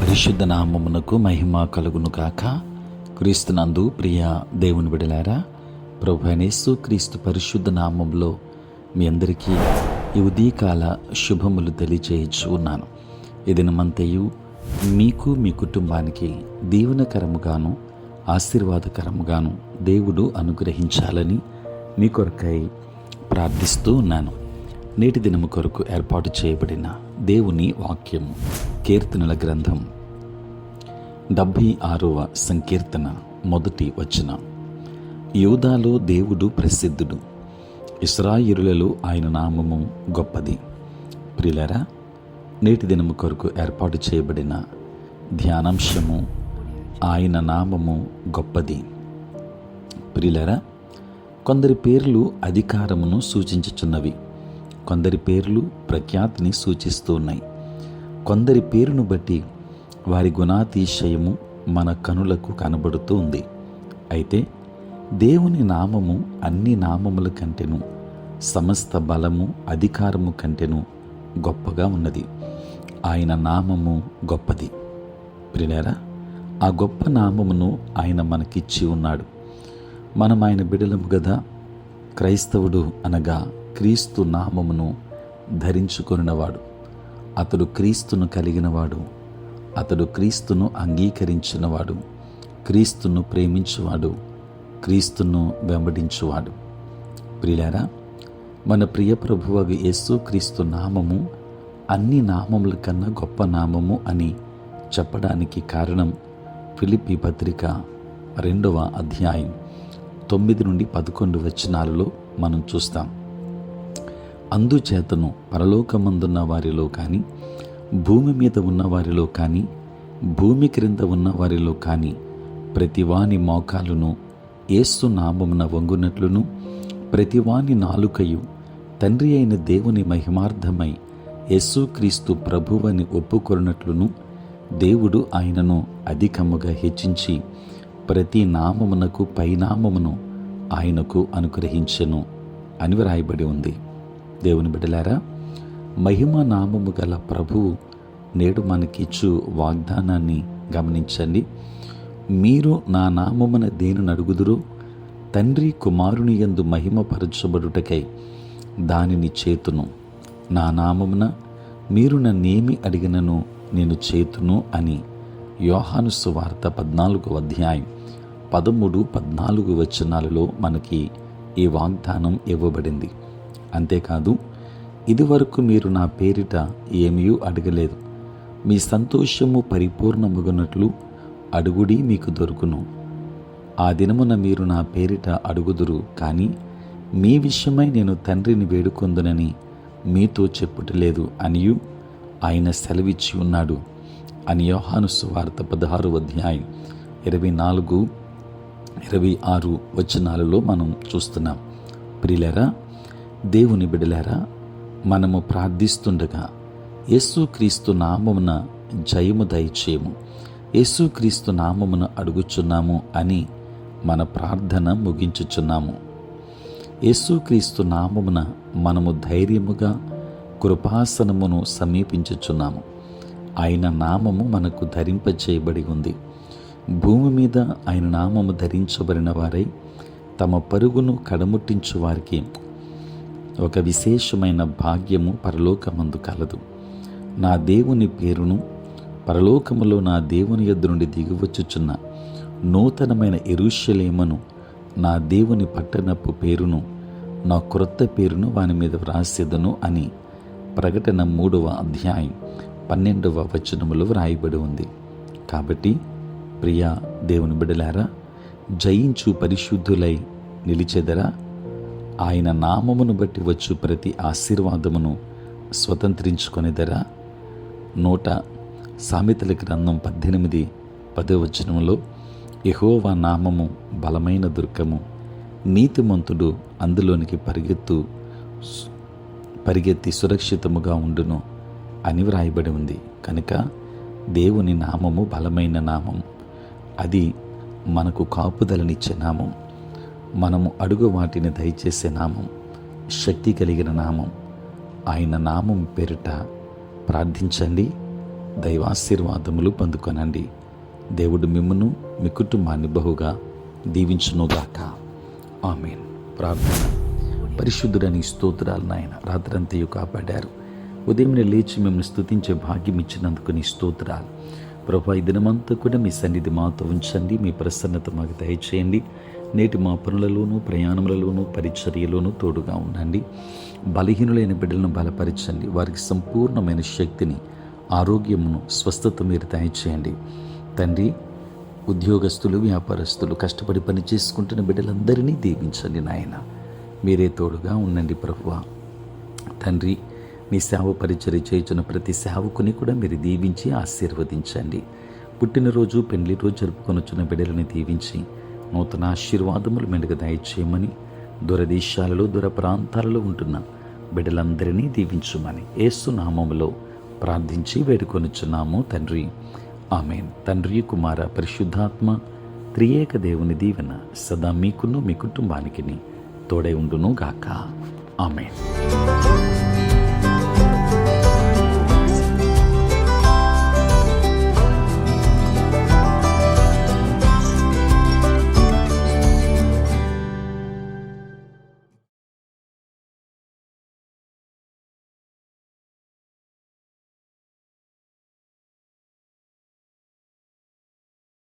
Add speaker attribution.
Speaker 1: పరిశుద్ధ నామమునకు మహిమ కలుగును గాక. క్రీస్తునందు ప్రియ దేవుని బిడ్డలారా, ప్రభువైన యేసు క్రీస్తు పరిశుద్ధ నామంలో మీ అందరికీ ఈ ఉదయకాల శుభములు తెలియజేయచ్చు ఉన్నాను. ఈ దినమంతయు మీకు మీ కుటుంబానికి దీవెనకరముగాను ఆశీర్వాదకరముగాను దేవుడు అనుగ్రహించాలని మీ కొరకై ప్రార్థిస్తూ ఉన్నాను. నేటి దినము కొరకు ఏర్పాటు చేయబడిన దేవుని వాక్యము కీర్తనల గ్రంథం 76వ సంకీర్తన మొదటి వచనం. యూదాలో దేవుడు ప్రసిద్ధుడు, ఇశ్రాయేలులలో ఆయన నామము గొప్పది. ప్రియులారా, నేటి దినము కొరకు ఏర్పాటు చేయబడిన ధ్యానాంశము ఆయన నామము గొప్పది. ప్రియులారా, కొందరి పేర్లు అధికారమును సూచించుచున్నవి, కొందరి పేర్లు ప్రఖ్యాతిని సూచిస్తూ ఉన్నాయి. కొందరి పేరును బట్టి వారి గుణాతిశయము మన కనులకు కనబడుతూ ఉంది. అయితే దేవుని నామము అన్ని నామముల కంటెను, సమస్త బలము అధికారము కంటెను గొప్పగా ఉన్నది. ఆయన నామము గొప్పది. ప్రియులారా, ఆ గొప్ప నామమును ఆయన మనకిచ్చి ఉన్నాడు. మనం ఆయన బిడ్డలము గదా. క్రైస్తవుడు అనగా క్రీస్తు నామమును ధరించుకొనినవాడు. అతడు క్రీస్తును కలిగినవాడు, అతడు క్రీస్తును అంగీకరించినవాడు, క్రీస్తును ప్రేమించువాడు, క్రీస్తును వెంబడించువాడు. ప్రియులారా, మన ప్రియ ప్రభువగు యేసు క్రీస్తు నామము అన్ని నామముల కన్నా గొప్ప నామము అని చెప్పడానికి కారణం ఫిలిప్పీ పత్రిక 2వ అధ్యాయం 9 నుండి 11 వచనాలలో మనం చూస్తాం. అందుచేతను పరలోకమందున్న వారిలో కానీ, భూమి మీద ఉన్న వారిలో కానీ, భూమి క్రింద ఉన్న వారిలో కానీ ప్రతివాని మోకాలును యేసు నామమున వంగునట్లును, ప్రతివాని నాలుకయు తండ్రి అయిన దేవుని మహిమార్థమై యేసుక్రీస్తు ప్రభువని ఒప్పుకొనున్నట్లును దేవుడు ఆయనను అధికముగా హెచ్చించి ప్రతి నామమునకు పైనామమును ఆయనకు అనుగ్రహించెను అని వ్రాయబడి ఉంది. దేవుని బిడ్డలారా, మహిమ నామము గల ప్రభువు నేడు మనకిచ్చు వాగ్దానాన్ని గమనించండి. మీరు నా నామమున దేనిని అడుగుదురో తండ్రి కుమారుని యందు మహిమపరచబడుటకై దానిని చేతును. నా నామమున మీరు నన్నేమి అడిగినను నేను చేతును అని యోహాను సువార్త 14వ అధ్యాయం 13, 14 వచనాలలో మనకి ఈ వాగ్దానం ఇవ్వబడింది. అంతేకాదు, ఇదివరకు మీరు నా పేరిట ఏమీ అడగలేదు, మీ సంతోషము పరిపూర్ణమగునట్లు అడుగుడి మీకు దొరుకును. ఆ దినమున మీరు నా పేరిట అడుగుదురు, కానీ మీ విషయమై నేను తండ్రిని వేడుకొందునని మీతో చెప్పుటలేదు అనియు ఆయన సెలవిచ్చి ఉన్నాడు అని యోహాను సువార్త 16వ అధ్యాయం 24, 26 వచనాలలో మనం చూస్తున్నాం. ప్రియులారా, దేవుని బిడ్డలారా, మనము ప్రార్థిస్తుండగా యేసుక్రీస్తు నామమున జయము దయచేయము, యేసుక్రీస్తు నామమున అడుగుచున్నాము అని మన ప్రార్థన ముగించుచున్నాము. యేసుక్రీస్తు నామమున మనము ధైర్యముగా కృపాసనమును సమీపించుచున్నాము. ఆయన నామము మనకు ధరింపచేయబడి ఉంది. భూమి మీద ఆయన నామము ధరించబడిన వారై తమ పరుగును కడముట్టించు వారికి ఒక విశేషమైన భాగ్యము పరలోకమందు కలదు. నా దేవుని పేరును, పరలోకములో నా దేవుని యొద్ద నుండి దిగివచ్చుచున్న నూతనమైన యెరూషలేమును, నా దేవుని పట్టణపు పేరును, నా క్రొత్త పేరును వాని మీద వ్రాసెదను అని ప్రకటన 3వ అధ్యాయం 12వ వచనములో వ్రాయబడి ఉంది. కాబట్టి ప్రియ దేవుని బిడ్డలారా, జయించు పరిశుద్ధులై నిలిచెదరా. ఆయన నామమును బట్టి వచ్చు ప్రతి ఆశీర్వాదమును స్వతంత్రించుకొనిదరా. సామెతల గ్రంథం 18:10 వచనములో యెహోవా నామము బలమైన దుర్గము, నీతిమంతుడు అందులోనికి పరిగెత్తి సురక్షితముగా ఉండును అని వ్రాయబడి ఉంది. కనుక దేవుని నామము బలమైన నామం. అది మనకు కాపుదలనిచ్చే నామం. మనము అడుగు వాటిని దయచేసే నామం, శక్తి కలిగిన నామం. ఆయన నామం పేరిట ప్రార్థించండి. దైవాశీర్వాదములు పొందుకొనండి. దేవుడు మిమ్మును మీ కుటుంబాన్ని బహుగా దీవించునుగాక. ఆమేన్. ప్రార్థన. పరిశుద్ధుడని స్తోత్రాలు నాయన, రాత్రంతయు కాపాడారు. ఉదయం లేచి మిమ్మల్ని స్తుతించే భాగ్యం ఇచ్చినందుకు నీ స్తోత్రాలు ప్రభా. ఈ దినమంతా కూడా మీ సన్నిధి మాతో ఉంచండి, మీ ప్రసన్నత మాకు దయచేయండి. నేటి మా పనులలోనూ ప్రయాణములలోనూ పరిచర్యలోనూ తోడుగా ఉండండి. బలహీనులైన బిడ్డలను బలపరచండి. వారికి సంపూర్ణమైన శక్తిని, ఆరోగ్యమును, స్వస్థత మీరు దయచేయండి తండ్రి. ఉద్యోగస్తులు, వ్యాపారస్తులు, కష్టపడి పని చేసుకుంటున్న బిడ్డలందరినీ దీవించండి నాయన. మీరే తోడుగా ఉండండి ప్రభువా. తండ్రి, నీ సేవ పరిచర్య చేయుచున్న ప్రతి సేవకుని కూడా మీరు దీవించి ఆశీర్వదించండి. పుట్టినరోజు, పెళ్లి రోజు జరుపుకొనుచున్న బిడ్డలని దీవించి నూతన ఆశీర్వాదములు మెండుగా దయచేయమని, దూరదేశాలలో, దూర ప్రాంతాలలో ఉంటున్న బిడ్డలందరినీ దీవించుమని యేసు నామములో ప్రార్థించి వేడుకొనుచున్నాము తండ్రి. ఆమేన్. తండ్రి, కుమార, పరిశుద్ధాత్మ త్రియేక దేవుని దీవెన సదా మీకును మీ కుటుంబానికి తోడై ఉండును గాక. ఆమేన్.